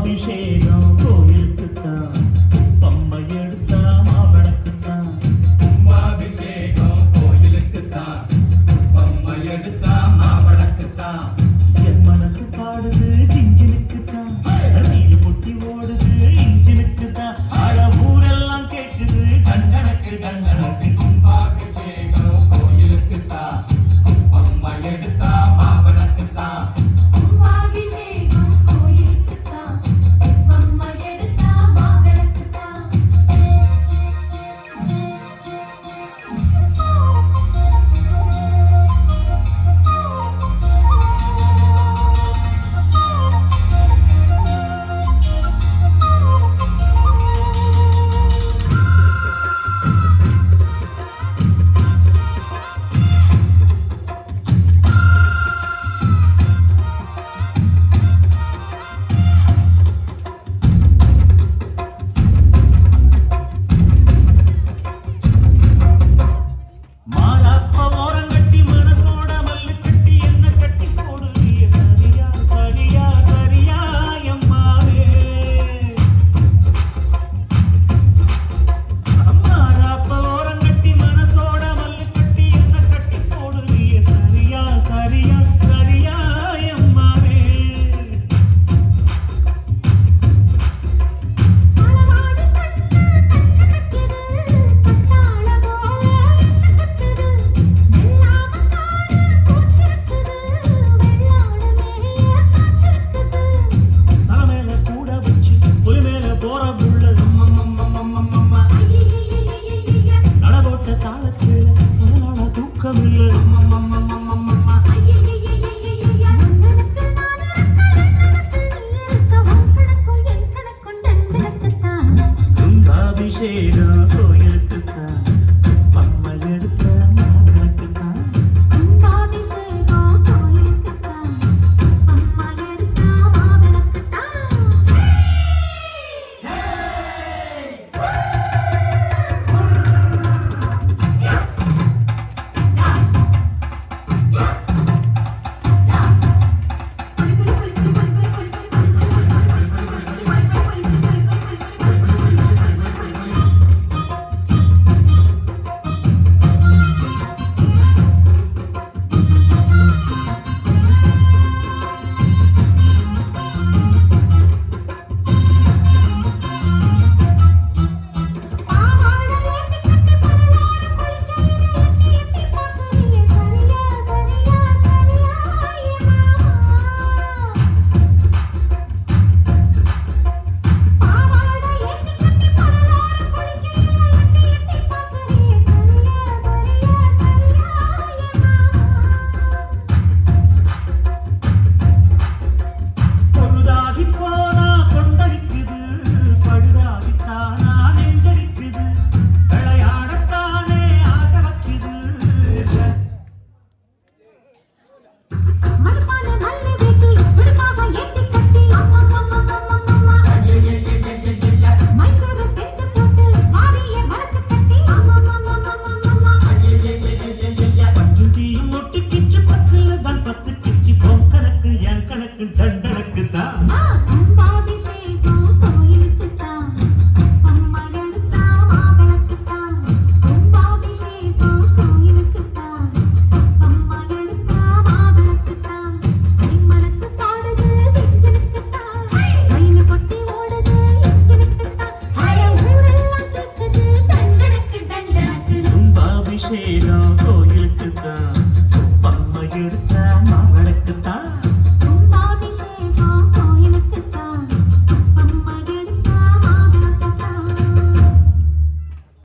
கும்பாபிஷேகம் கோயிலுக்குத்தான், பம்மை எடுத்தா மாவளக்குத்தான். கும்பாபிஷேகம் கோயிலுக்குத்தான், பம்மை எடுத்தா மாவளக்குத்தான். என் மனசு பாடுது ஜிஞ்சினுக்குத்தான், நீர் முட்டி ஓடுது இஞ்சினுக்குத்தான். அட ஊரெல்லாம் கேட்குது கண்டனக்கு கண்டனக்கு. கும்பாபிஷேகம் கோயிலுக்குத்தான், பம்மை எடுத்தா மாவளக்குத்தான். கும்பாபிஷேகம் கோயிலுக்குத்தான், பம்மை எடுத்தா மாவளக்குத்தான். மாலாப்ப ஓரங்கட்டி மனசோட மல்லு கட்டி என்ன கட்டி போடுறிய சரியா சரியா சரியா எம்மாவே. மாலாப்ப ஓரங்கட்டி மனசோட மல்லு கட்டி என்ன கட்டி போடுறிய சரியா சரியா சரியா எம்மாவே. அளவாடி கண்ணு கண்ணு கட்டுது, கட்டாள போல என்ன கட்டுது. வெள்ளாம காரு போட்டிருக்குது, வெள்ளாட மேய காத்திருக்குது. தலைமையில கூட வச்சு புலி மேல போற புள்ள ஐயையையையையைய, நடபோட்ட தாளத்துல அதனால தூக்கமில்லை. ஐயையையையையைய. உன்னடத்தில் நான் இருக்க, என்னடத்தில் நீ இருக்க, உன் கணக்கும் என் கணக்கும் தண்டனக்குத்தான். கும்பாபிஷேகம் கோயிலுக்குத்தான், பம்மை எடுத்த மாவளக்குத்தான். கும்பாபிஷேகம் கோயிலுக்குத்தான், பம்மை எடுத்தா மாவளக்குத்தான். பாவாடை ஏத்தி கட்டி பரலாறு குளிக்கையில எட்டி எட்டி பார்க்கறியே சரியா சரியா சரியா ஏ மாமா. பாவாடை ஏத்தி கட்டி பரலாறு குளிக்கையில எட்டி எட்டி பார்க்கறியே சரியா சரியா சரியா ஏ மாமா. பொழுதாகி போனா கொண்டடிக்குது, பழுதாகித்தானா நெஞ்சடிக்குது. விளையாடத்தானே ஆசை வைக்குது. மடிப்பான மல்லி வேட்டி விடுக்காக ஏத்தி கட்டி அம்மம்மம்மம்மம்மம்மம்மா. மைசூரு செண்டு போட்டு வாரிய வளைச்சு கட்டி அம்மம்மம்மம்மம்மம்மா. பஞ்சும் தீயும் ஒட்டிக்கிச்சு பத்துல தான் பத்து கிச்சு. பொன் கணக்கு என் கணக்கு தண்ட